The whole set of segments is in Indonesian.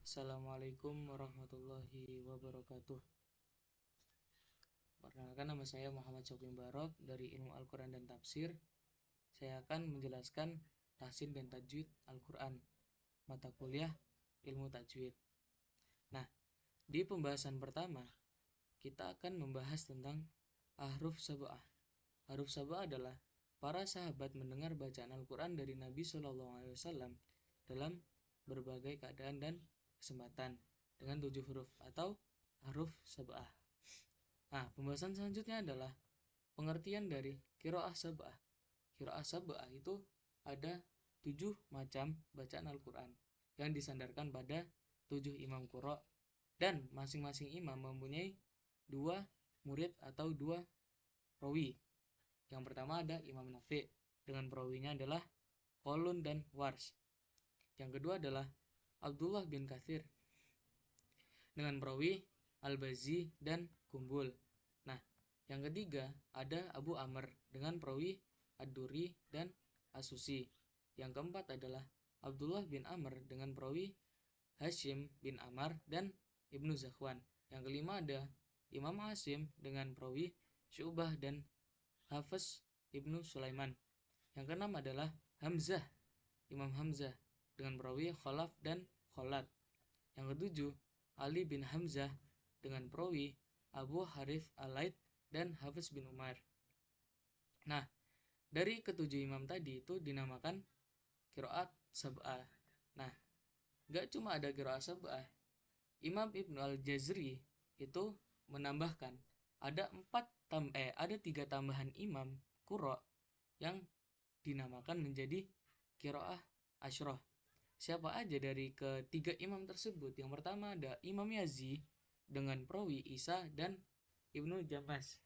Assalamualaikum warahmatullahi wabarakatuh. Perkenalkan, nama saya Muhammad Syafii Barok dari Ilmu Al-Quran dan Tafsir. Saya akan menjelaskan tahsin dan tajwid Al-Quran, mata kuliah ilmu tajwid. Nah, di pembahasan pertama kita akan membahas tentang ahruf sab'ah. Ahruf sab'ah adalah para sahabat mendengar bacaan Al-Quran dari Nabi SAW dalam berbagai keadaan dan kesempatan dengan 7 huruf atau ahruf sab'ah. Nah, pembahasan selanjutnya adalah pengertian dari qiraah sab'ah. Qiraah sab'ah itu ada 7 macam bacaan Al-Quran yang disandarkan pada 7 imam qura, dan masing-masing imam mempunyai 2 murid atau 2 rawi. Yang pertama ada Imam Nafi dengan perawinya adalah Qalun dan Wars. Yang kedua adalah Abdullah bin Katsir dengan perawi Al-Bazzi dan Kumbul. Nah, yang ketiga ada Abu Amr dengan perawi Ad-Duri dan As-Susi. Yang keempat adalah Abdullah bin Amr dengan perawi Hashim bin Ammar dan Ibnu Zakhwan. Yang kelima ada Imam Asim dengan perawi Syu'bah dan Hafiz Ibnu Sulaiman. Yang keenam adalah Hamzah, Imam Hamzah dengan perawi Khalaf dan Khalat. Yang ketujuh Ali bin Hamzah dengan perawi Abu Harith Al-Laits dan Hafiz bin Umar. Nah, dari ketujuh imam tadi itu dinamakan qiraat sab'ah. Nah, gak cuma ada qiraat sab'ah. Imam Ibnu Al-Jazri itu menambahkan ada 3 tambahan imam qura yang dinamakan menjadi qiraah asyrah. Siapa aja dari ketiga imam tersebut? Yang pertama ada Imam Yazi dengan perawi Isa dan Ibnu Jamas.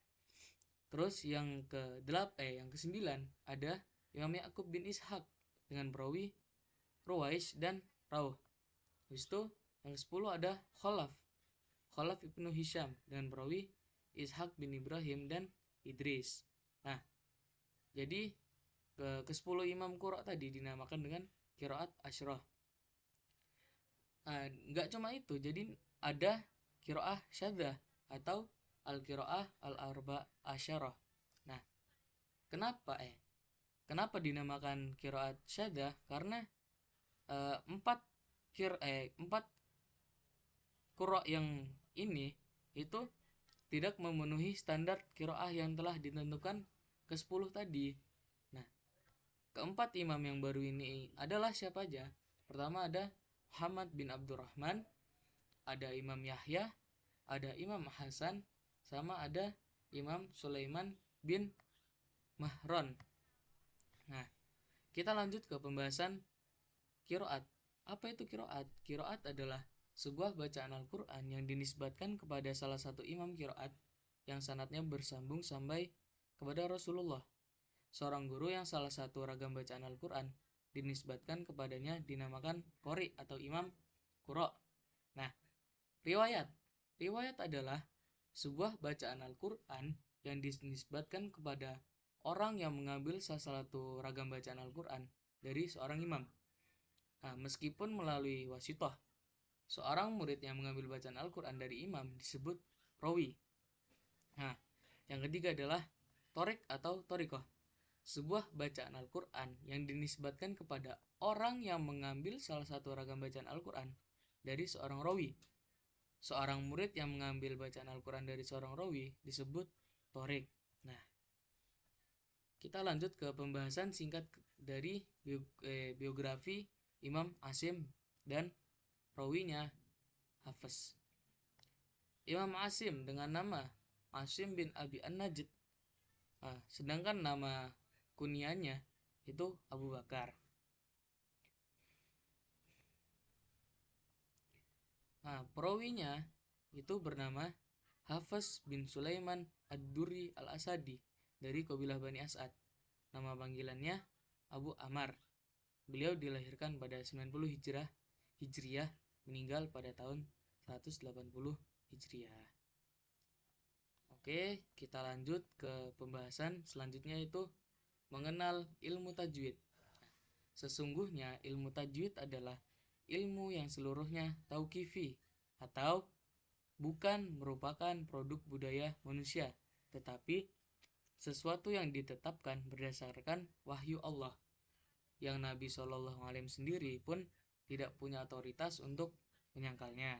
Terus yang ke-9 ada Imam Ya'qub bin Ishaq dengan perawi Ruwais dan Rauh. Habis itu yang ke-10 ada Khalaf Ibnu Hisham dengan perawi Ishaq bin Ibrahim dan Idris. Nah, jadi ke-10 imam qura tadi dinamakan dengan qiraat asyrah. Nah, nggak cuma itu, jadi ada qiraah syadzah atau al-qiraah al-arba asyarah. Nah, kenapa dinamakan qiraat syadzah? Karena empat qura yang ini itu tidak memenuhi standar qiraah yang telah ditentukan ke-10 tadi. Nah, keempat imam yang baru ini adalah siapa aja? Pertama ada Muhammad bin Abdurrahman, ada Imam Yahya, ada Imam Hasan, sama ada Imam Sulaiman bin Mahron. Nah, kita lanjut ke pembahasan qiraat. Apa itu qiraat? Qiraat adalah sebuah bacaan Al-Quran yang dinisbatkan kepada salah satu imam qiraat yang sanadnya bersambung sampai kepada Rasulullah. Seorang guru yang salah satu ragam bacaan Al-Quran dinisbatkan kepadanya dinamakan qori atau imam qura. Nah, riwayat adalah sebuah bacaan Al-Quran yang dinisbatkan kepada orang yang mengambil salah satu ragam bacaan Al-Quran dari seorang imam. Nah, meskipun melalui wasithah, seorang murid yang mengambil bacaan Al-Quran dari imam disebut rawi. Nah, yang ketiga adalah torik atau torikoh, sebuah bacaan Al-Quran yang dinisbatkan kepada orang yang mengambil salah satu ragam bacaan Al-Quran dari seorang rawi. Seorang murid yang mengambil bacaan Al-Quran dari seorang rawi disebut torik. Nah, kita lanjut ke pembahasan singkat dari biografi Imam Asim dan rawinya Hafiz. Imam Asim dengan nama Asim bin Abi An-Najd. Nah, sedangkan nama kunyahnya itu Abu Bakar. Nah, perawinya itu bernama Hafiz bin Sulaiman Ad-Duri Al-Asadi dari kabilah Bani As'ad. Nama panggilannya Abu Amar. Beliau dilahirkan pada 90 Hijriah, meninggal pada tahun 180 Hijriah. Oke, kita lanjut ke pembahasan selanjutnya, itu mengenal ilmu tajwid. Sesungguhnya ilmu tajwid adalah ilmu yang seluruhnya tauqifi atau bukan merupakan produk budaya manusia, tetapi sesuatu yang ditetapkan berdasarkan wahyu Allah, yang Nabi Shallallahu Alaihi Wasallam sendiri pun tidak punya otoritas untuk menyangkalnya.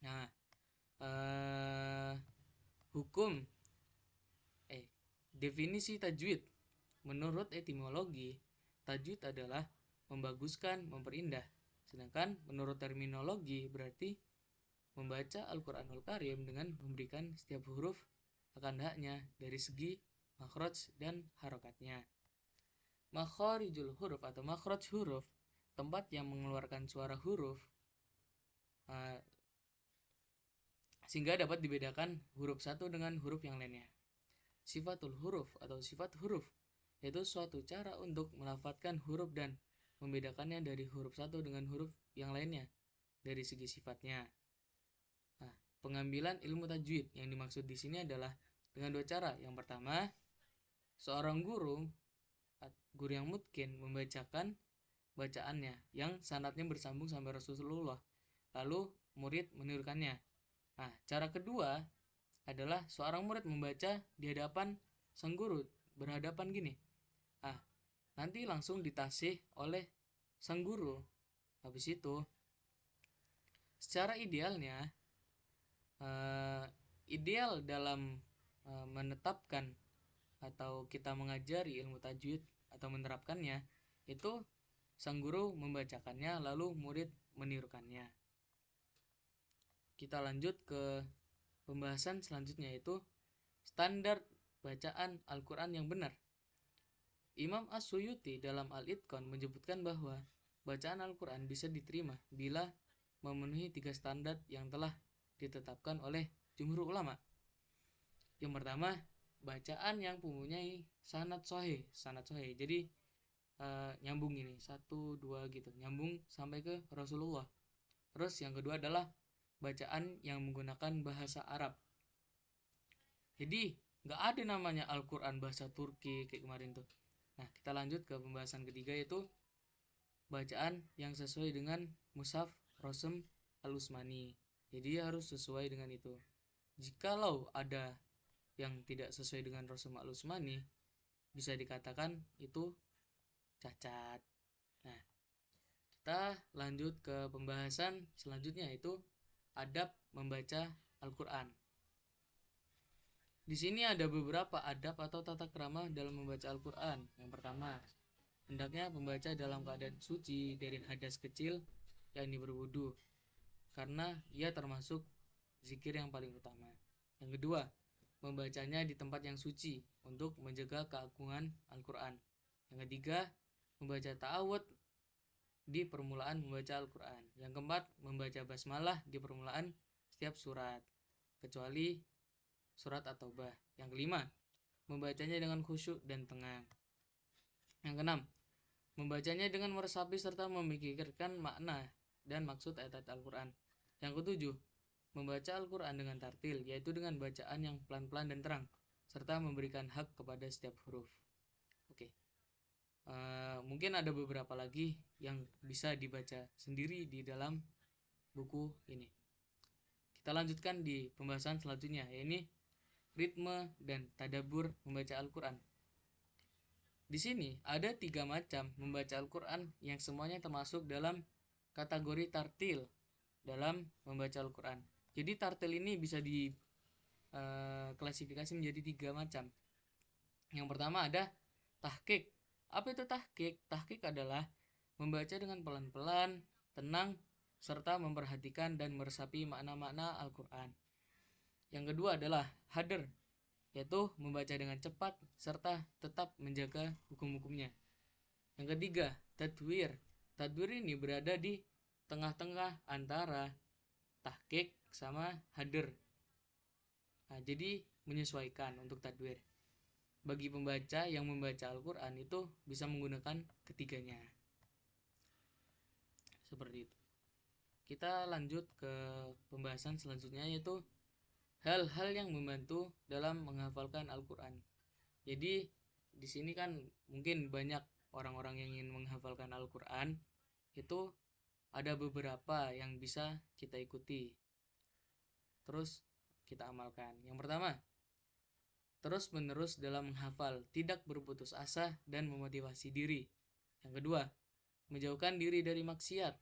Nah, hukum definisi tajwid. Menurut etimologi, tajwid adalah membaguskan, memperindah. Sedangkan menurut terminologi berarti membaca Al-Quranul Karim dengan memberikan setiap huruf akan haknya dari segi makhraj dan harokatnya. Makharijul huruf atau makhraj huruf, tempat yang mengeluarkan suara huruf, sehingga dapat dibedakan huruf satu dengan huruf yang lainnya. Sifatul huruf atau sifat huruf, yaitu suatu cara untuk melafadzkan huruf dan membedakannya dari huruf satu dengan huruf yang lainnya dari segi sifatnya. Nah, pengambilan ilmu tajwid yang dimaksud di sini adalah dengan dua cara. Yang pertama, seorang guru yang mungkin membacakan bacaannya yang sanadnya bersambung sampai Rasulullah, lalu murid menirukannya. Nah, cara kedua adalah seorang murid membaca di hadapan sang guru, berhadapan gini. Nanti langsung ditasih oleh sang guru. Habis itu, secara idealnya, ideal dalam menetapkan atau kita mengajari ilmu tajwid atau menerapkannya, itu sang guru membacakannya lalu murid menirukannya. Kita lanjut ke pembahasan selanjutnya, yaitu standar bacaan Al-Quran yang benar. Imam As-Suyuti dalam Al-Itqan menyebutkan bahwa bacaan Al-Quran bisa diterima bila memenuhi 3 standar yang telah ditetapkan oleh jumhur ulama. Yang pertama, bacaan yang mempunyai sanad sahih. Jadi nyambung ini 1, 2 gitu, nyambung sampai ke Rasulullah. Terus yang kedua adalah bacaan yang menggunakan bahasa Arab. Jadi nggak ada namanya Al-Quran bahasa Turki kayak kemarin tuh. Nah, kita lanjut ke pembahasan ketiga, yaitu bacaan yang sesuai dengan Mushaf Rasm Al-Utsmani. Jadi harus sesuai dengan itu. Jikalau ada yang tidak sesuai dengan Rasm Al-Utsmani, bisa dikatakan itu cacat. Nah, kita lanjut ke pembahasan selanjutnya, yaitu adab membaca Al-Quran. Di sini ada beberapa adab atau tata krama dalam membaca Al-Quran. Yang pertama, hendaknya pembaca dalam keadaan suci dari hadas kecil, yakni berwudu, karena ia termasuk zikir yang paling utama. Yang kedua, membacanya di tempat yang suci untuk menjaga keagungan Al-Quran. Yang ketiga, membaca ta'awud di permulaan membaca Al-Quran. Yang keempat, membaca basmalah di permulaan setiap surat, kecuali surat At-Taubah. Yang kelima, membacanya dengan khusyuk dan tenang. Yang keenam, membacanya dengan meresapi serta memikirkan makna dan maksud ayat-ayat Al-Quran. Yang ketujuh, membaca Al-Quran dengan tartil, yaitu dengan bacaan yang pelan-pelan dan terang, serta memberikan hak kepada setiap huruf. Oke. Mungkin ada beberapa lagi yang bisa dibaca sendiri di dalam buku ini. Kita lanjutkan di pembahasan selanjutnya, yaitu ritme dan tadabbur membaca Al-Quran. Di sini ada 3 macam membaca Al-Quran yang semuanya termasuk dalam kategori tartil dalam membaca Al-Quran. Jadi tartil ini bisa diklasifikasi menjadi 3 macam. Yang pertama ada tahqiq. Apa itu tahqiq? Tahqiq adalah membaca dengan pelan-pelan, tenang, serta memperhatikan dan meresapi makna-makna Al-Quran. Yang kedua adalah hadr, yaitu membaca dengan cepat serta tetap menjaga hukum-hukumnya. Yang ketiga, tadwir. Tadwir ini berada di tengah-tengah antara tahqiq sama hadr. Nah, jadi menyesuaikan untuk tadwir. Bagi pembaca yang membaca Al-Quran itu bisa menggunakan ketiganya. Seperti itu. Kita lanjut ke pembahasan selanjutnya, yaitu hal-hal yang membantu dalam menghafalkan Al-Quran. Jadi di sini kan mungkin banyak orang-orang yang ingin menghafalkan Al-Quran itu Ada beberapa yang bisa kita ikuti, terus kita amalkan. Yang pertama, terus menerus dalam menghafal, tidak berputus asa dan memotivasi diri. Yang kedua, menjauhkan diri dari maksiat,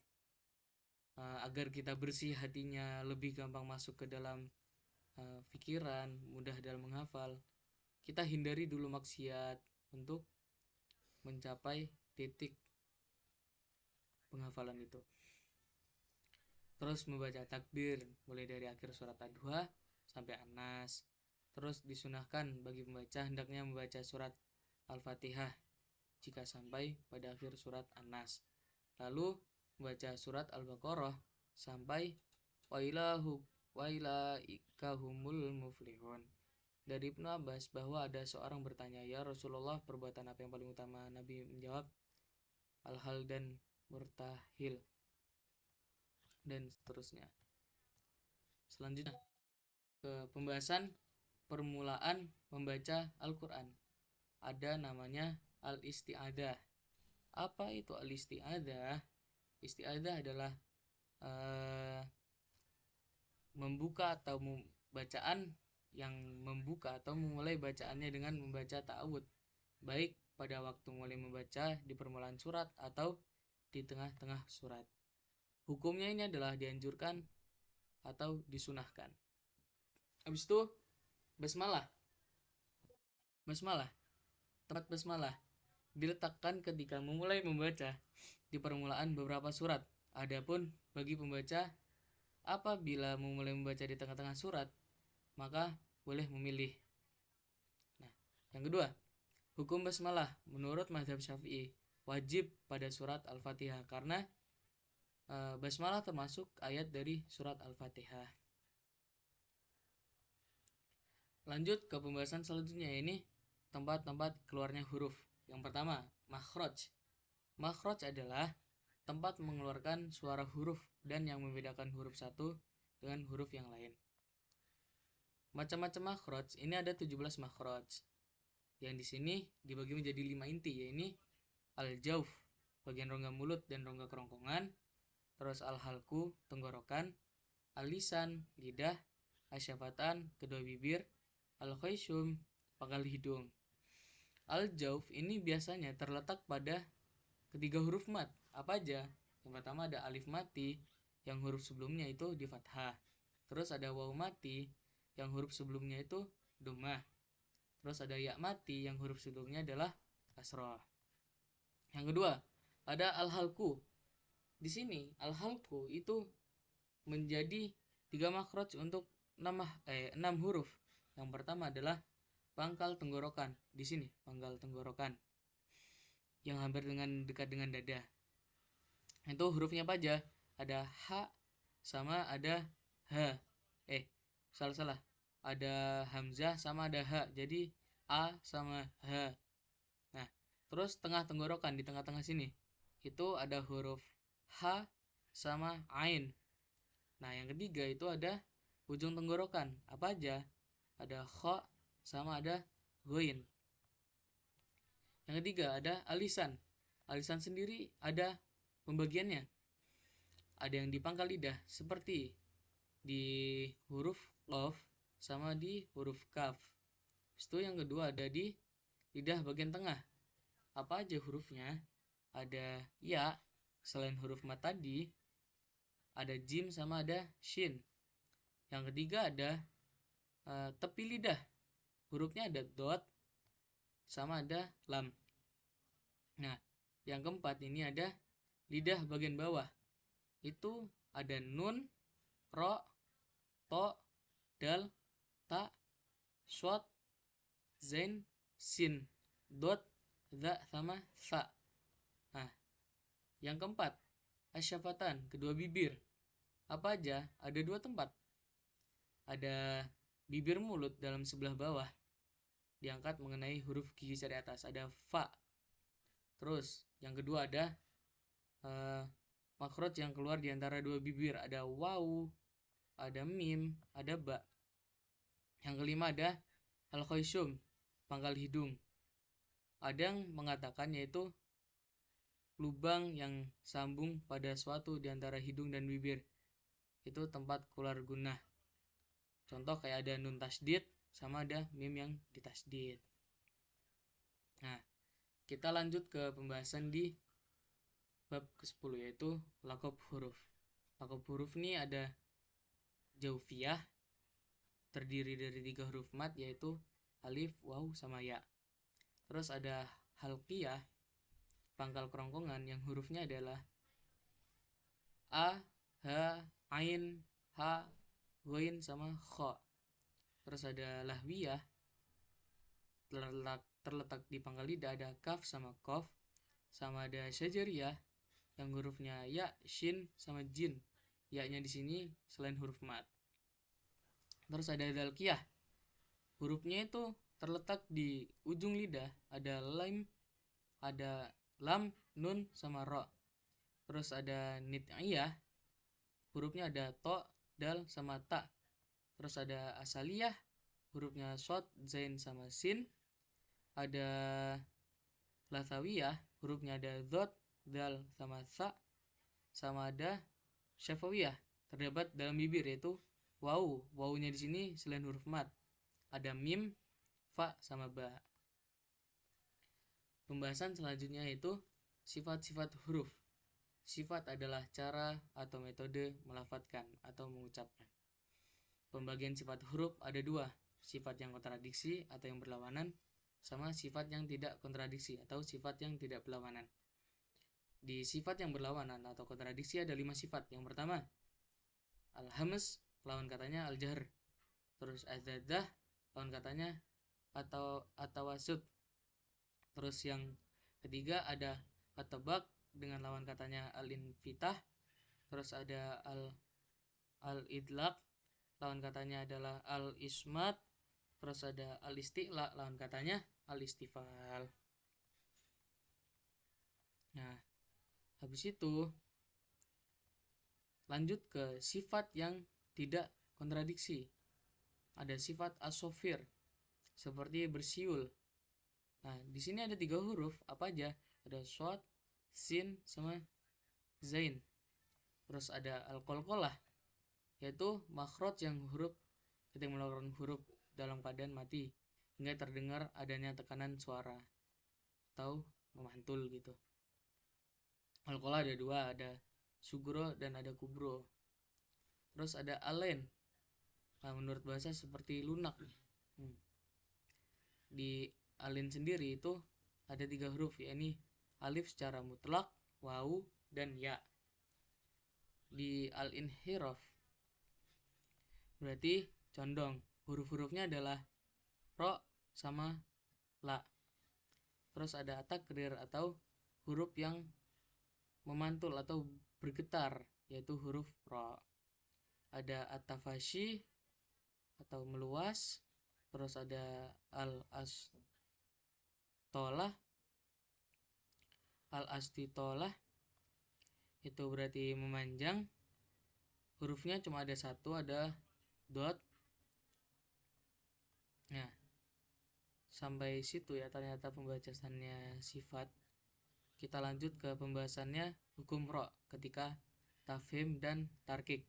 agar kita bersih hatinya, lebih gampang masuk ke dalam pikiran, mudah dalam menghafal. Kita hindari dulu maksiat untuk mencapai titik penghafalan itu. Terus membaca takbir mulai dari akhir surat Ad-Duha sampai An-Nas. Terus disunahkan bagi pembaca hendaknya membaca surat Al-Fatihah jika sampai pada akhir surat An-Nas. Lalu membaca surat Al-Baqarah sampai wailaikahumul muflihun. Dari Ibnu Abbas bahwa ada seorang bertanya, "Ya Rasulullah, perbuatan apa yang paling utama?" Nabi menjawab, al-hal dan murtahil, dan seterusnya. Selanjutnya ke pembahasan permulaan membaca Al-Quran. Ada namanya al-isti'adah. Apa itu al-isti'adah? Isti'adah adalah membuka atau bacaan yang membuka atau memulai bacaannya dengan membaca ta'awud, baik pada waktu mulai membaca di permulaan surat atau di tengah-tengah surat. Hukumnya ini adalah dianjurkan atau disunahkan. Habis itu basmalah. Tempat basmalah diletakkan ketika memulai membaca di permulaan beberapa surat. Adapun bagi pembaca, apabila memulai membaca di tengah-tengah surat, maka boleh memilih. Nah, yang kedua, hukum basmalah menurut mazhab Syafi'i wajib pada surat Al-Fatihah karena basmalah termasuk ayat dari surat Al-Fatihah. Lanjut ke pembahasan selanjutnya, ini tempat-tempat keluarnya huruf. Yang pertama, makhraj. Makhraj adalah tempat mengeluarkan suara huruf dan yang membedakan huruf satu dengan huruf yang lain. Macam-macam makhraj, ini ada 17 makhraj. Yang di sini dibagi menjadi 5 inti, yaitu al-jauf, bagian rongga mulut dan rongga kerongkongan, terus al-halku, tenggorokan, al-lisan, lidah, asyafatan, kedua bibir, al-khayshum, pangkal hidung. Al-jauf ini biasanya terletak pada ketiga huruf mat. Apa aja? Yang pertama ada alif mati yang huruf sebelumnya itu di fathah. Terus ada waw mati yang huruf sebelumnya itu dhammah. Terus ada ya mati yang huruf sebelumnya adalah kasrah. Yang kedua, ada al-halku. Di sini al-halku itu menjadi 3 makhraj untuk 6 huruf. Yang pertama adalah pangkal tenggorokan. Di sini pangkal tenggorokan yang hampir dekat dengan dada. Itu hurufnya apa aja? Ada h sama ada h. Salah. Ada hamzah sama ada h. Jadi a sama h. Nah, terus tengah tenggorokan, di tengah-tengah sini itu ada huruf h sama ain. Nah, yang ketiga itu ada ujung tenggorokan. Apa aja? Ada kha sama ada ghain. Yang ketiga ada alisan. Alisan sendiri ada pembagiannya. Ada yang di pangkal lidah seperti di huruf qaf sama di huruf kaf. Itu yang kedua ada di lidah bagian tengah. Apa aja hurufnya? Ada ya, selain huruf mat tadi, ada jim sama ada shin. Yang ketiga ada tepi lidah. Hurufnya ada dot sama ada lam. Nah, yang keempat ini ada lidah bagian bawah. Itu ada nun, ro, to, dal, ta, swat, zain, sin, dot, za sama sa. Nah, yang keempat asyafatan, kedua bibir. Apa aja? Ada 2 tempat. Ada bibir mulut dalam sebelah bawah, diangkat mengenai huruf gigi dari atas, ada fa. Terus yang kedua ada makhraj yang keluar di antara 2 bibir, ada waw, ada mim, ada ba. Yang kelima ada al-khayshum, pangkal hidung. Ada yang mengatakan yaitu lubang yang sambung pada suatu di antara hidung dan bibir. Itu tempat keluar gunnah. Contoh kayak ada nun tasdid sama ada mim yang ditasdid. Nah, kita lanjut ke pembahasan di bab ke-10 yaitu lakob huruf. Lakob huruf ini ada jaufiyah, terdiri dari 3 huruf mat yaitu alif, waw, sama ya. Terus ada halqiyah, pangkal kerongkongan yang hurufnya adalah a, ha, ain, ha, ghain, sama kha. Terus ada lahwiyah, terletak di pangkal lidah, ada kaf sama kof. Sama ada syajariyah yang hurufnya ya, shin, sama jin. Ya-nya di sini selain huruf mat. Terus ada dalqiyah, hurufnya itu terletak di ujung lidah, ada lam, nun, sama ro. Terus ada nit'iyah, hurufnya ada to, dal, sama ta. Terus ada asaliyah, hurufnya shod, zain, sama sin. Ada lathawiyah, hurufnya ada dhot, dal, sama tha. Sama ada syafawiyah, terdapat dalam bibir yaitu waw. Wawnya di sini selain huruf mat, ada mim, fa, sama ba. Pembahasan selanjutnya yaitu sifat-sifat huruf. Sifat adalah cara atau metode melafadzkan atau mengucapkan. Pembagian sifat huruf ada 2, sifat yang kontradiksi atau yang berlawanan, sama sifat yang tidak kontradiksi atau sifat yang tidak berlawanan. Di sifat yang berlawanan atau kontradiksi ada 5 sifat. Yang pertama, al-hamz, lawan katanya al-jahr. Terus az-zaddah, lawan katanya atau wasud. Terus yang ketiga ada at-tabaq dengan lawan katanya al-infitah. Terus ada al-idlaq, lawan katanya adalah al-ismat. Terus ada al-isti'la, lawan katanya al-istifal. Nah, habis itu lanjut ke sifat yang tidak kontradiksi. Ada sifat as-sofir, seperti bersiul. Nah, di sini ada 3 huruf, apa aja? Ada shad, sin, sama zain. Terus ada al-qalqalah, yaitu makhraj yang huruf ketika mengeluarkan huruf dalam keadaan mati hingga terdengar adanya tekanan suara atau memantul gitu. Al-qalqalah ada 2, ada sugro dan ada kubro. Terus ada alen. Nah, menurut bahasa seperti lunak. Di alen sendiri itu ada 3 huruf, yakni alif secara mutlak, waw, dan ya. Di al-inhiraf berarti condong. Huruf-hurufnya adalah ro sama la. Terus ada at-takrir atau huruf yang memantul atau bergetar, yaitu huruf ro. Ada at-tafashi atau meluas. Terus ada al-astitolah itu berarti memanjang. Hurufnya cuma ada 1, ada dot. Nah, sampai situ ya ternyata pembahasannya sifat. Kita lanjut ke pembahasannya hukum ro ketika tafhim dan tarkik.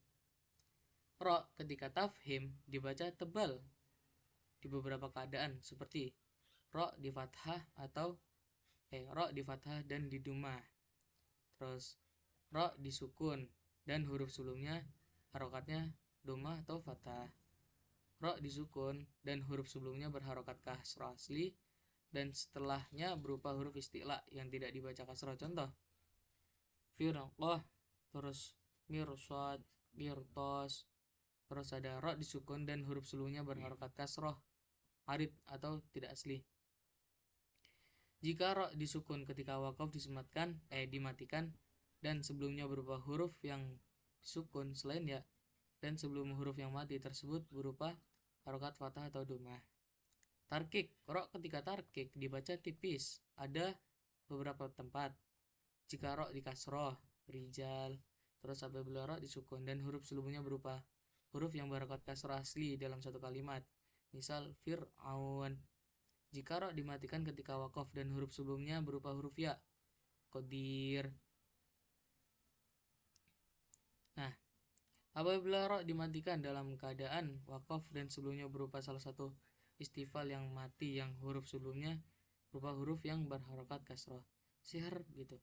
Ro ketika tafhim dibaca tebal di beberapa keadaan, seperti ro di fathah atau ro di fathah dan di dumah. Terus ro disukun dan huruf sebelumnya harokatnya dumah atau fathah. Ro disukun dan huruf sebelumnya berharokat kasrah asli dan setelahnya berupa huruf isti'la yang tidak dibaca kasrah. Contoh firqah, terus mirsad, mirtos. Terus ada ro disukun dan huruf sebelumnya berharokat kasrah arid atau tidak asli. Jika ro disukun ketika waqaf dimatikan dan sebelumnya berupa huruf yang disukun selain ya, dan sebelum huruf yang mati tersebut berupa harokat fathah atau domah. Tarkik, ro ketika tarkik dibaca tipis, ada beberapa tempat. Jika ro di kasroh, rijal. Terus apabila ro disukun dan huruf sebelumnya berupa huruf yang berharokat kasroh asli dalam satu kalimat, misal fir'aun. Jika ro dimatikan ketika waqaf dan huruf sebelumnya berupa huruf ya, qadir. Nah, apabila ro dimatikan dalam keadaan wakaf dan sebelumnya berupa salah satu istifal yang mati yang huruf sebelumnya berupa huruf yang berharokat kasroh, sihr gitu,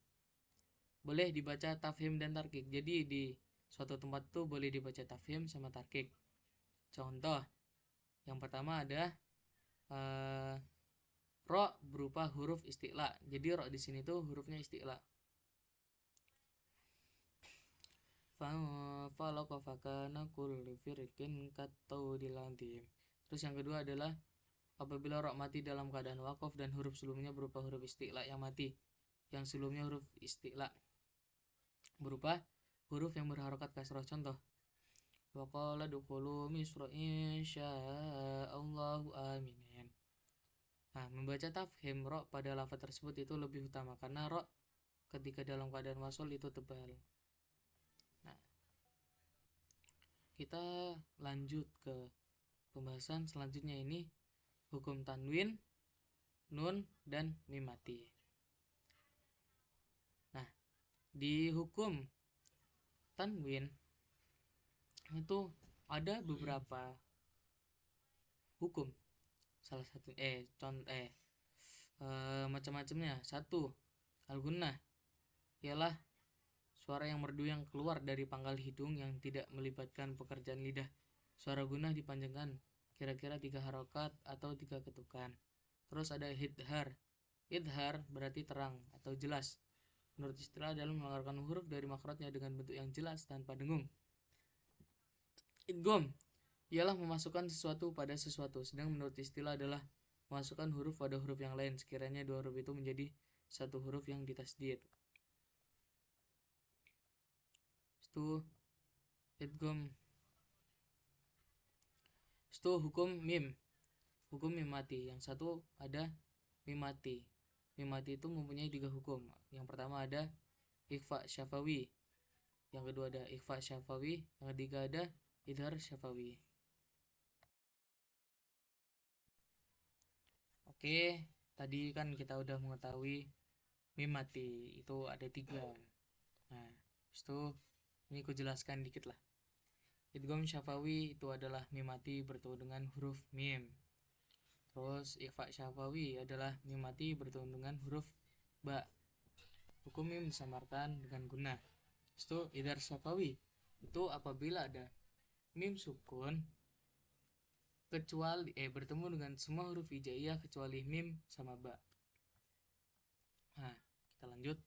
boleh dibaca tafhim dan tarkik. Jadi di suatu tempat tuh boleh dibaca tafhim sama tarkik. Contoh yang pertama ada ro berupa huruf isti'la. Jadi ro di sini tuh hurufnya isti'la. Falaqa fakana kullu firqin kattaudil azim. Terus yang kedua adalah apabila ro mati dalam keadaan wakaf dan huruf sebelumnya berupa huruf isti'la yang mati, yang sebelumnya huruf isti'la berupa huruf yang berharokat kasroh. Contoh wa qala dukhulu misra insyaallahu aminin. Nah, membaca tafhim ro pada lafaz tersebut itu lebih utama karena ro ketika dalam keadaan wasol itu tebal. Nah, kita lanjut ke pembahasan selanjutnya, ini hukum tanwin, nun, dan mim mati. Nah, di hukum tanwin itu ada beberapa hukum. Salah satu macam-macamnya. Satu, al-gunnah ialah suara yang merdu yang keluar dari pangkal hidung yang tidak melibatkan pekerjaan lidah. Suara gunnah dipanjangkan kira-kira 3 harokat atau 3 ketukan. Terus ada idhar. Idhar berarti terang atau jelas. Menurut istilah dalam mengeluarkan huruf dari makhrajnya dengan bentuk yang jelas tanpa dengung. Idgham ialah memasukkan sesuatu pada sesuatu, sedang menurut istilah adalah memasukkan huruf pada huruf yang lain sekiranya dua huruf itu menjadi satu huruf yang ditasdid. Itu idgham. Itu hukum mim. Hukum mim mati. Yang satu ada mim mati. Mim mati itu mempunyai 3 hukum. Yang pertama ada ikhfa syafawi. Yang kedua ada ikhfa syafawi. Yang ketiga ada idhar syafawi. Oke, tadi kan kita udah mengetahui mim mati itu ada 3. Nah, itu ini aku jelaskan dikit lah. Idgham syafawi itu adalah mim mati bertemu dengan huruf mim. Terus ikhfa syafawi adalah mim mati bertemu dengan huruf ba. Hukum mim disamarkan dengan gunnah. Itu idhar syafawi itu apabila ada mim sukun kecuali bertemu dengan semua huruf hijaiyah kecuali mim sama ba. Nah, kita lanjut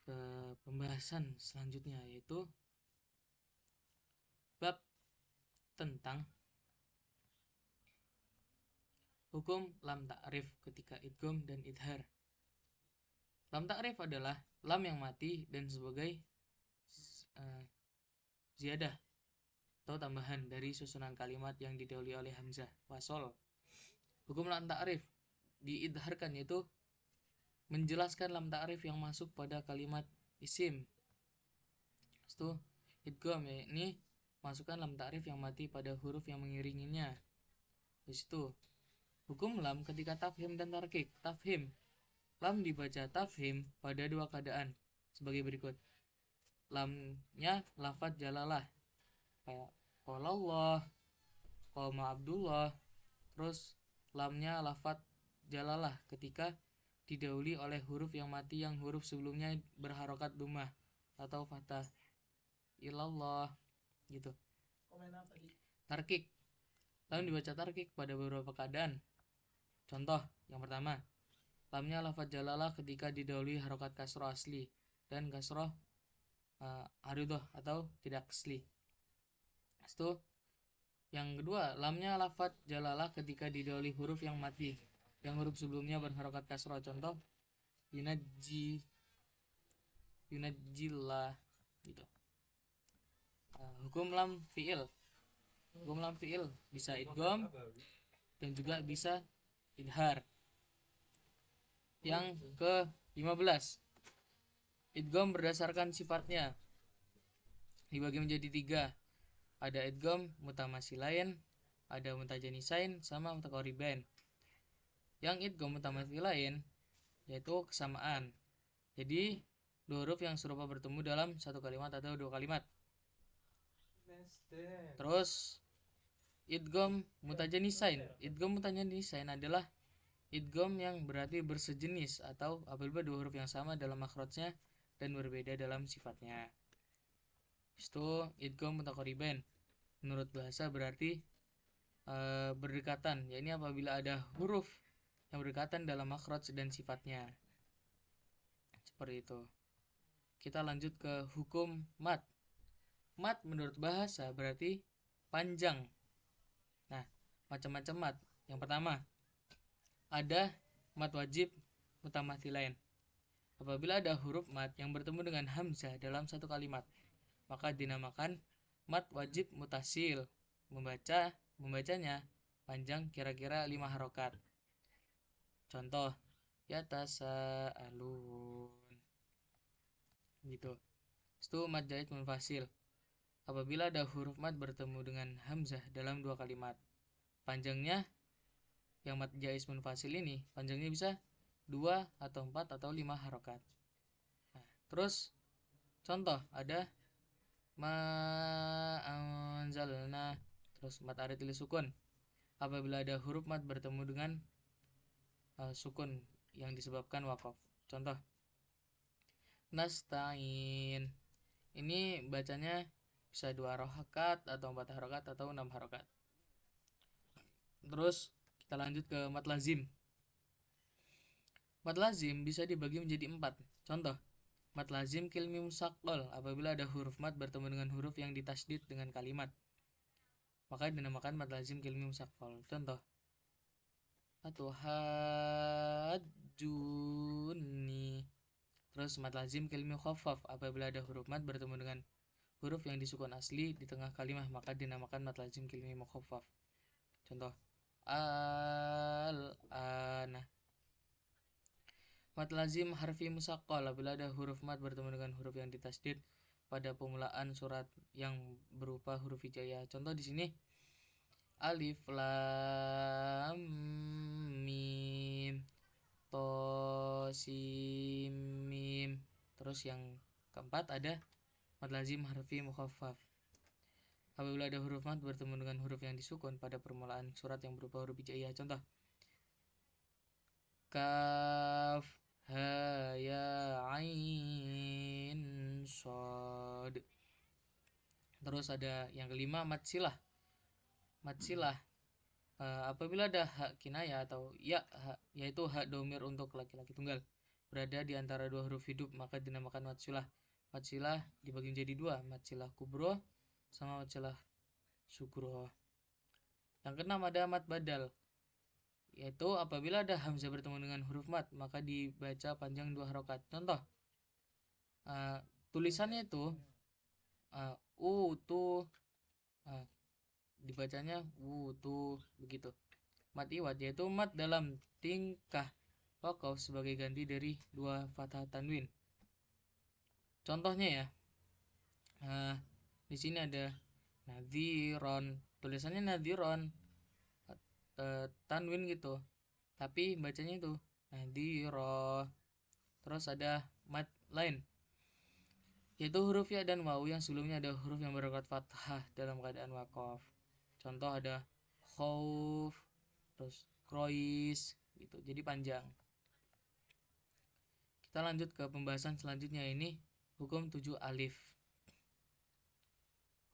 ke pembahasan selanjutnya, yaitu bab tentang hukum lam ta'rif ketika idgham dan idhar. Lam ta'rif adalah lam yang mati dan sebagai ziyadah atau tambahan dari susunan kalimat yang didahului oleh hamzah wasol. Hukum lam ta'rif diidharkan, yaitu menjelaskan lam ta'rif yang masuk pada kalimat isim. Itu idgham, ini masukkan lam ta'rif yang mati pada huruf yang mengiringinya. Di situ hukum lam ketika tafhim dan tarkik. Tafhim, lam dibaca tafhim pada 2 keadaan sebagai berikut. Lamnya lafaz jalalah kayak qala Allah, qama Abdullah. Terus lamnya lafaz jalalah ketika didahului oleh huruf yang mati yang huruf sebelumnya berharokat dhammah atau fathah. Ilallah gitu. Tarkik, lam dibaca tarkik pada beberapa keadaan. Contoh yang pertama, lamnya lafaz jalalah ketika didahului harokat kasroh asli dan kasroh aridoh atau tidak asli. Itu yang kedua, lamnya lafaz jalalah ketika didahului huruf yang mati yang huruf sebelumnya berharokat kasroh. Contoh yunajjillah gitu. Hukum lam fi'il. Hukum lam fi'il bisa idgham dan juga bisa idhar. Yang ke-15, idgham berdasarkan sifatnya dibagi menjadi 3. Ada idgham mutamasilain, ada mutajanisain, sama mutaqaribain. Yang idgham mutamasilain yaitu kesamaan. Jadi dua huruf yang serupa bertemu dalam satu kalimat atau dua kalimat. Terus idgham mutajanisain. Idgham mutajanisain adalah idgham yang berarti bersejenis atau apabila dua huruf yang sama dalam makhrajnya dan berbeda dalam sifatnya. Itu idgham mutaqaribain. Menurut bahasa berarti berdekatan, yakni apabila ada huruf yang berdekatan dalam makhraj dan sifatnya. Seperti itu. Kita lanjut ke hukum mat. Mat menurut bahasa berarti panjang. Nah, macam-macam mat. Yang pertama, ada mat wajib mutamathilain. Apabila ada huruf mat yang bertemu dengan hamzah dalam satu kalimat, maka dinamakan mat wajib mutasil. Membacanya panjang kira-kira 5 harokat. Contoh, yatasaalun. Gitu. Itu mat jaiz munfasil. Apabila ada huruf mat bertemu dengan hamzah dalam dua kalimat, panjangnya yang mat jaiz munfasil ini panjangnya bisa 2 atau 4 atau 5 harokat. Nah, terus contoh ada ma anzalna, terus mat arid sukun. Apabila ada huruf mat bertemu dengan sukun yang disebabkan waqaf. Contoh nasta'in. Ini bacanya bisa 2 harokat atau 4 harokat atau 6 harokat. Terus kita lanjut ke mat lazim. Mat lazim bisa dibagi menjadi 4. Contoh, mat lazim kilmi musaqqal. Apabila ada huruf mat bertemu dengan huruf yang ditasydid dengan kalimat, maka dinamakan mat lazim kilmi musaqqal. Contoh, atuhajjuni. Terus mat lazim kilmi khaffaf. Apabila ada huruf mat bertemu dengan huruf yang disukun asli di tengah kalimat, maka dinamakan mat lazim kilmi mukhaffaf. Contoh, al-ana. Mat lazim harfi musaqqal. Apabila ada huruf mat bertemu dengan huruf yang ditasydid pada permulaan surat yang berupa huruf hijaiyah. Contoh di sini alif lam mim to sin mim. Terus yang keempat ada mat lazim harfi mukhaffaf. Apabila ada huruf mat bertemu dengan huruf yang disukun pada permulaan surat yang berupa huruf hijaiyah. Contoh kaf ha ya ain shad. Terus ada yang kelima mat silah. Mat silah apabila ada hak kinayah atau ya yaitu hak domir untuk laki-laki tunggal berada di antara dua huruf hidup, maka dinamakan mat silah. Mat silah dibagi menjadi 2, mat silah kubro sama mat silah sugro. Yang keenam ada mat badal, yaitu apabila ada hamzah bertemu dengan huruf mat maka dibaca panjang 2 harokat. Contoh tulisannya itu tu dibacanya tu begitu. Mat iwad yaitu mat dalam tingkah waqaf sebagai ganti dari 2 fathah tanwin. Contohnya ya, di sini ada nadhiron, tulisannya nadhiron tanwin gitu, tapi bacanya itu nadhiro. Terus ada mat lain, yaitu huruf ya dan waw yang sebelumnya ada huruf yang berharokat fathah dalam keadaan waqaf. Contoh ada khauf, terus krois gitu, jadi panjang. Kita lanjut ke pembahasan selanjutnya, ini hukum 7 alif.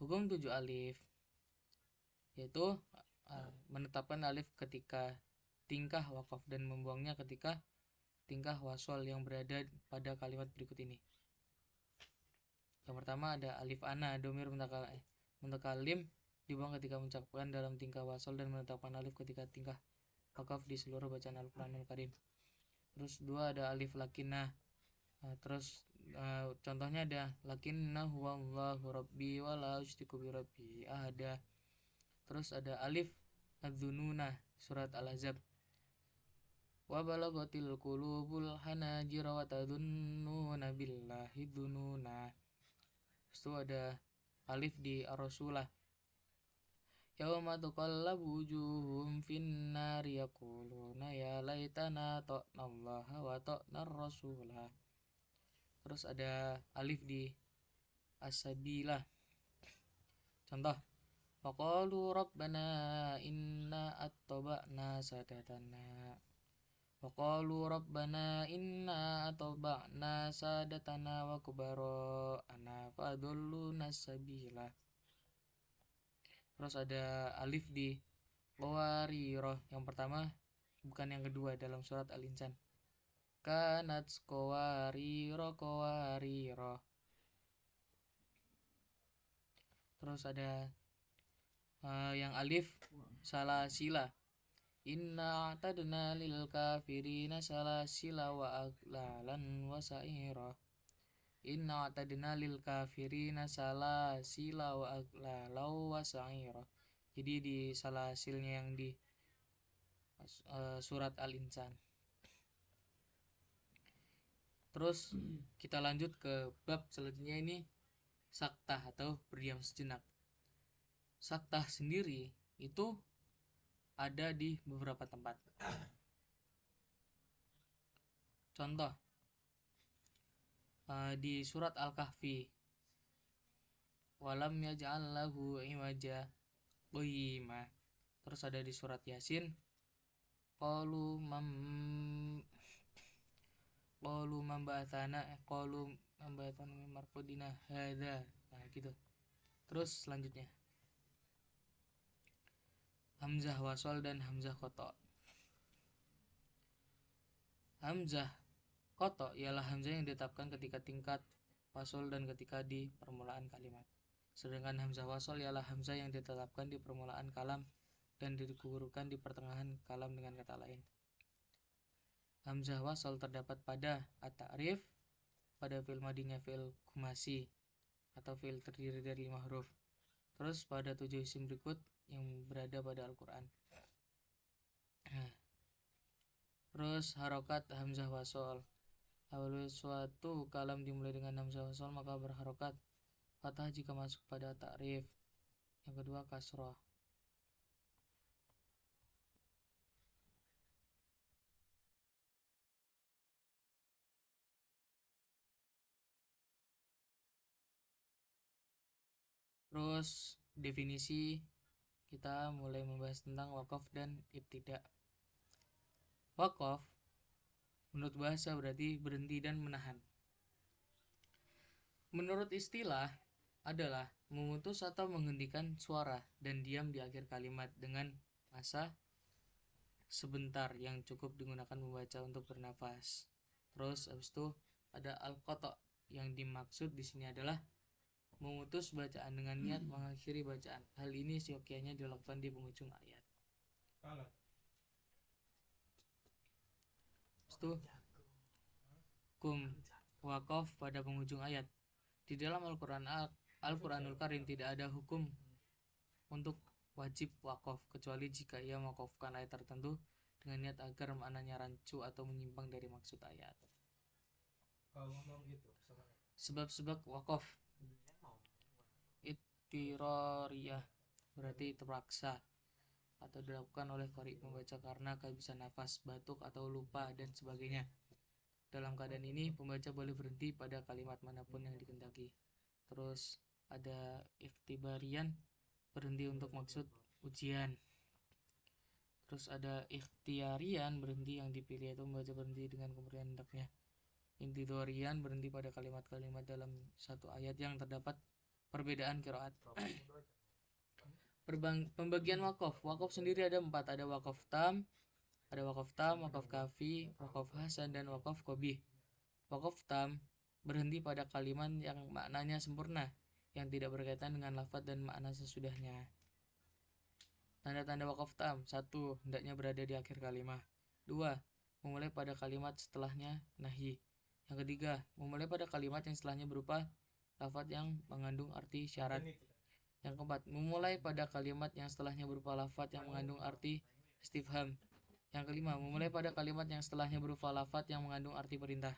Hukum 7 alif yaitu menetapkan alif ketika tingkah waqaf dan membuangnya ketika tingkah wasol yang berada pada kalimat berikut ini. Yang pertama ada alif ana, domir mutakalim dibuang ketika mengucapkan dalam tingkah wasol dan menetapkan alif ketika tingkah waqaf di seluruh bacaan Al-Qur'anul Karim. Terus 2 ada alif lakinah. Terus contohnya ada lakinna huwallahu rabbi wala usyriku bi rabbi ahada. Terus ada alif adzununa, surat Al-Ahzab. Wa balaghatil qulubul hanajira wa tadhunnuna billahi dzununa. Itu ada alif di Ar-Rasulah. Yauma tuqallabu wujuhum finnari yaquluna ya laitana ta'nallaha wa ta'nar rasulah. Terus ada alif di as-sabilah. Contoh, waqalu rabbana inna attaba'na sadatana. Waqalu rabbana inna attaba'na sadatana wa kubara'ana fadalluna sabila. Terus ada alif di qawarirah. Yang pertama bukan yang kedua dalam surat Al-Insan. Kanat qawarira qawarira. Terus ada yang alif salasila. Inna a'tadna lil kafirina salasila wa aglalan wa sa'ira. Inna a'tadna lil kafirina salasila wa aglalan wa sa'ira. Jadi di salasilnya yang di surat Al-Insan. Terus kita lanjut ke bab selanjutnya, ini saktah atau berdiam sejenak. Saktah sendiri itu ada di beberapa tempat. Contoh di surat Al-Kahfi, walam yaj'al lahu iwaja qayyima. Terus ada di surat Yasin, qalu mambatana min marqudina hadza. Nah gitu. Terus selanjutnya hamzah wasol dan hamzah qata. Hamzah qata ialah hamzah yang ditetapkan ketika tingkat wasol dan ketika di permulaan kalimat. Sedangkan hamzah wasol ialah hamzah yang ditetapkan di permulaan kalam dan dikuburkan di pertengahan kalam dengan kata lain. Hamzah wasol terdapat pada at-ta'rif, pada fi'il madinya fi'il khumasi atau fi'il terdiri dari 5 huruf. Terus pada 7 isim berikut yang berada pada Al-Quran. Terus harokat hamzah wasol. Apabila suatu kalam dimulai dengan hamzah wasol maka berharokat fathah jika masuk pada ta'rif. Yang kedua kasrah. Terus definisi, kita mulai membahas tentang waqaf dan ibtida. Waqaf menurut bahasa berarti berhenti dan menahan. Menurut istilah adalah memutus atau menghentikan suara dan diam di akhir kalimat dengan masa sebentar yang cukup digunakan membaca untuk bernafas. Terus habis itu ada al-qata, yang dimaksud di sini adalah memutus bacaan dengan niat mengakhiri bacaan. Hal ini seyogyanya dilakukan di penghujung ayat. Itu waqaf pada penghujung ayat. Di dalam Al-Quranul Karim tidak ada hukum untuk wajib waqaf kecuali jika ia mewaqafkan ayat tertentu dengan niat agar maknanya rancu atau menyimpang dari maksud ayat. Sebab-sebab waqaf: ittirariyah berarti terpaksa atau dilakukan oleh qari pembaca karena kehabisan nafas, batuk atau lupa dan sebagainya. Dalam keadaan ini pembaca boleh berhenti pada kalimat manapun yang dikehendaki. Terus ada ikhtibarian, berhenti untuk maksud ujian. Terus ada ikhtiarian, berhenti yang dipilih atau membaca berhenti dengan kemurnian hendaknya. Intidorian, berhenti pada kalimat-kalimat dalam satu ayat yang terdapat perbedaan qiraat. Pembagian waqaf. Waqaf sendiri ada 4. Ada waqaf tam, waqaf kafi, waqaf hasan, dan waqaf qabih. Waqaf tam berhenti pada kalimat yang maknanya sempurna, yang tidak berkaitan dengan lafaz dan makna sesudahnya. Tanda-tanda waqaf tam: 1. Hendaknya berada di akhir kalimat. 2. Memulai pada kalimat setelahnya nahi. Yang ketiga, memulai pada kalimat yang setelahnya berupa lafaz yang mengandung arti syarat. Yang keempat, memulai pada kalimat yang setelahnya berupa lafaz yang mengandung arti istifham. Yang kelima, memulai pada kalimat yang setelahnya berupa lafaz yang mengandung arti perintah.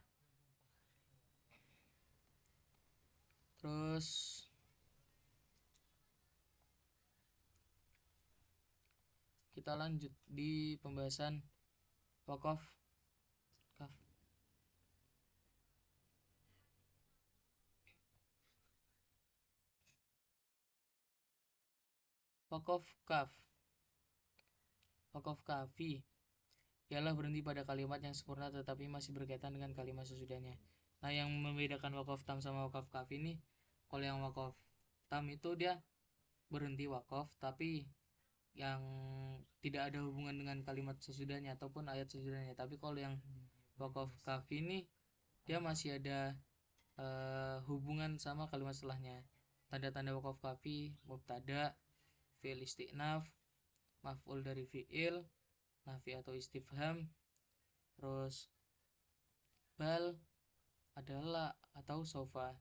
Terus kita lanjut di pembahasan waqaf kaf. Waqaf kaf. Waqaf kafi ialah berhenti pada kalimat yang sempurna tetapi masih berkaitan dengan kalimat sesudahnya. Nah, yang membedakan waqaf tam sama waqaf kafi ini, kalau yang waqaf tam itu dia berhenti waqaf tapi yang tidak ada hubungan dengan kalimat sesudahnya ataupun ayat sesudahnya. Tapi kalau yang waqaf kafi ini dia masih ada hubungan sama kalimat setelahnya. Tanda-tanda waqaf kafi: mubtada, fi'il isti'naf, maf'ul dari fi'il, nafi atau istifham, terus bal, adalah atau sofa.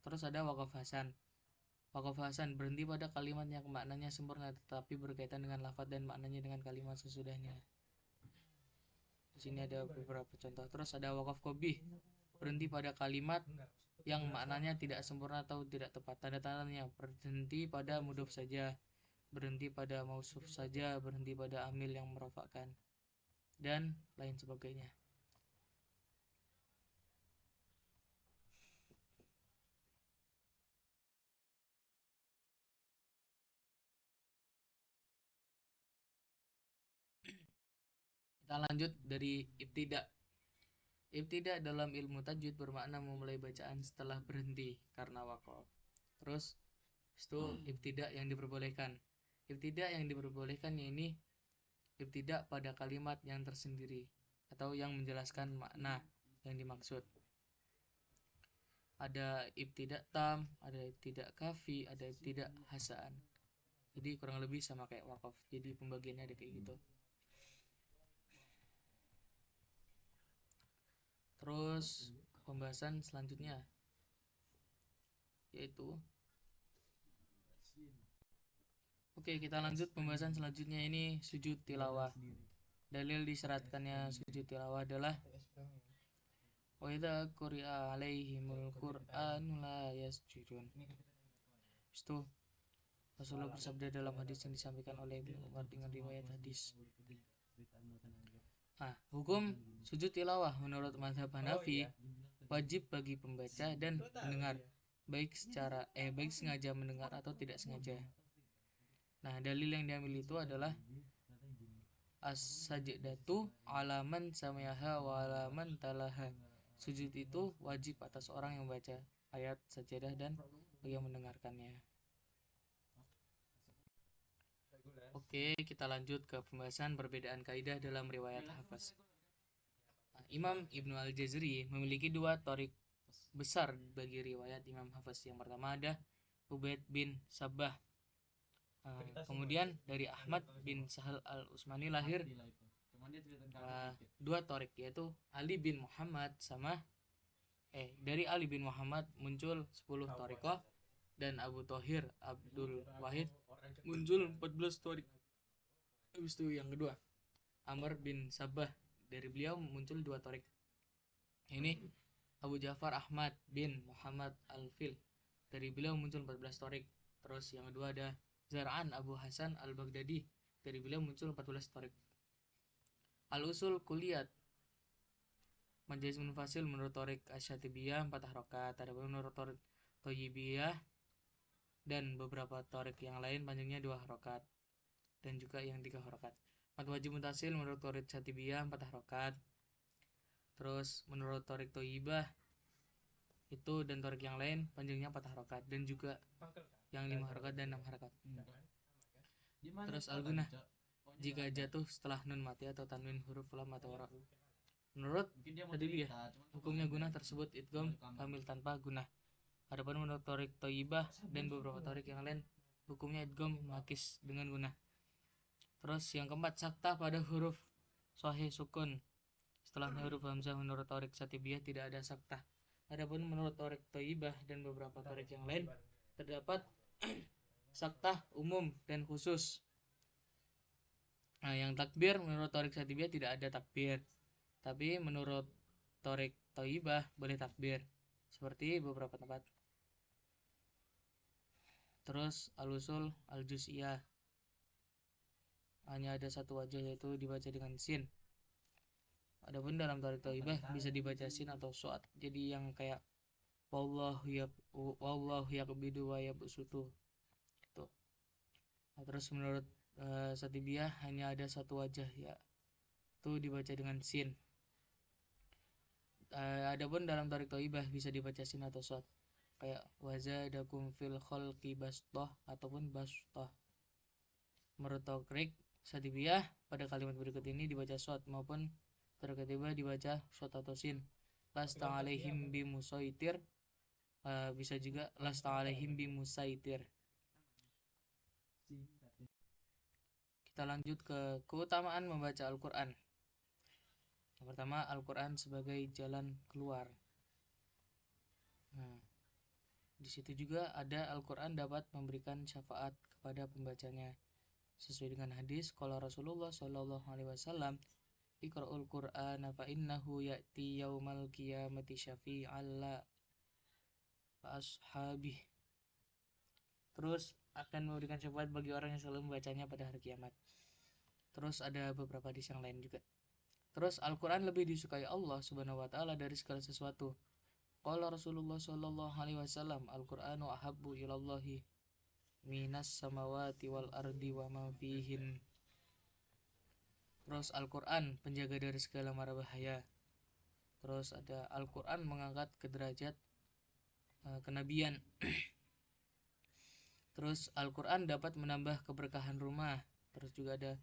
Terus ada waqaf hasan. Waqaf hasan berhenti pada kalimat yang maknanya sempurna tetapi berkaitan dengan lafaz dan maknanya dengan kalimat sesudahnya. Di sini ada beberapa contoh. Terus ada waqaf qabih, berhenti pada kalimat yang maknanya tidak sempurna atau tidak tepat. Tanda-tandanya: berhenti pada mudhof saja, berhenti pada mausuf saja, berhenti pada amil yang merofakkan, dan lain sebagainya. Kita lanjut dari ibtida. Ibtida dalam ilmu tajwid bermakna memulai bacaan setelah berhenti karena waqaf. Terus itu ibtida yang diperbolehkan. Ibtida yang diperbolehkan ini ibtida pada kalimat yang tersendiri atau yang menjelaskan makna yang dimaksud. Ada ibtida tam, ada ibtida kafi, ada ibtida hasan. Jadi kurang lebih sama kayak waqaf. Jadi pembagiannya ada kayak gitu. Terus pembahasan selanjutnya yaitu kita lanjut pembahasan selanjutnya, ini sujud tilawah. Dalil disyaratkannya sujud tilawah adalah wa idza quri'a alaihimul qur'anu la yasjudun. Itu Rasulullah bersabda dalam hadis yang disampaikan oleh Ibnu Umar dengan riwayat hadis. Hukum sujud tilawah menurut mazhab Hanafi wajib bagi pembaca dan pendengar, baik sengaja mendengar atau tidak sengaja. Nah, dalil yang diambil itu adalah as-sajdatu alaman sami'aha wa alaman talaha. Sujud itu wajib atas orang yang membaca ayat sajadah dan bagi yang mendengarkannya. Kita lanjut ke pembahasan perbedaan kaidah dalam riwayat hafaz. Imam Ibnu Al-Jazari memiliki dua thoriq besar bagi riwayat Imam Hafaz. Yang pertama ada Ubaid bin Sabbah. Kemudian dari Ahmad bin Sahal al-Usmani lahir dua thoriq, yaitu Ali bin Muhammad dari Ali bin Muhammad muncul 10 thoriqah, dan Abu Thohir Abdul Wahid muncul 14 thoriq. Habis itu yang kedua Amr bin Sabbah, dari beliau muncul 2 thoriq. Ini Abu Ja'far Ahmad bin Muhammad Al-Fil, dari beliau muncul 14 thoriq. Terus yang kedua ada Zar'an Abu Hasan Al-Baghdadi, dari beliau muncul 14 thoriq. Al-Usul Kuliyat Majaz Munfasil menurut thoriq Asy-Syatibiyah 4 harokat. Adapun menurut thoriq Thayyibiyah dan beberapa thoriq yang lain panjangnya 2 harokat dan juga yang 3 harokat. Mad wajib mutasil menurut thoriq Syatibiyah 4 harokat. Terus menurut thoriq Thayyibah itu dan thoriq yang lain panjangnya 4 harokat dan juga yang 5 harokat dan 6 harokat. Terus al-gunah jika jatuh setelah nun mati atau tanwin huruf lam atau ra. Menurut Syatibiyah hukumnya gunah tersebut idgham kamil tanpa gunah. Adapun menurut thoriq Thayyibah dan beberapa thoriq yang lain hukumnya idgham makis dengan gunah. Terus yang keempat, saktah pada huruf sahih sukun setelahnya huruf hamzah. Menurut thoriq Syatibiyah tidak ada saktah. Adapun menurut thoriq Thayyibah dan beberapa thoriq yang lain terdapat saktah umum dan khusus. Nah, yang takbir menurut thoriq Syatibiyah tidak ada takbir, tapi menurut thoriq Thayyibah boleh takbir seperti beberapa tempat. Terus al-usul al-juz'iyah hanya ada satu wajah, yaitu dibaca dengan sin. Adapun dalam thoriq Thayyibah bisa dibaca sin atau suat, jadi yang kayak wallahu yaqbidu wa yabsutu gitu. Terus menurut Satibiyah hanya ada satu wajah, yaitu dibaca dengan sin. Adapun dalam Thariq Thaibah bisa dibaca sin atau shad, kayak wazadakum fil khalqi bastoh ataupun bastoh. Menurut Thariq Satibiyah pada kalimat berikut ini dibaca shad, maupun Thariq Thaibah dibaca shad atau sin. Lasta alaihim bimusaitir, bisa juga lasta alaihim bimusaitir. Kita lanjut ke keutamaan membaca Al-Quran. Yang pertama, Al-Quran sebagai jalan keluar. Nah, di situ juga ada Al-Quran dapat memberikan syafaat kepada pembacanya. Sesuai dengan hadis, qala Rasulullah sallallahu alaihi wasallam, "Iqra'ul Qur'ana fa innahu ya'ti yaumal qiyamati syafi'an la ashabih." Terus akan memberikan syafaat bagi orang yang selalu membacanya pada hari kiamat. Terus ada beberapa hadis yang lain juga. Terus Al-Quran lebih disukai Allah Subhanahu wa ta'ala dari segala sesuatu. Qala Rasulullah sallallahu alaihi wasallam, Al-Qur'anu ahabbu ilallahi minas samawati wal ardi wa ma fihin. Terus Al-Quran penjaga dari segala mara bahaya. Terus ada Al-Quran mengangkat ke derajat kenabian. Terus Al-Quran dapat menambah keberkahan rumah. Terus juga ada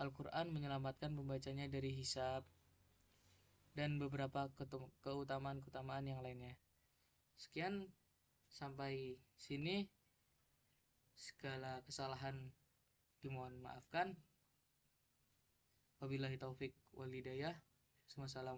Al-Quran menyelamatkan pembacanya dari hisab, dan beberapa keutamaan-keutamaan yang lainnya. Sekian, sampai sini. Segala kesalahan dimohon maafkan. Wabillahi taufik wal hidayah. Wassalamualaikum.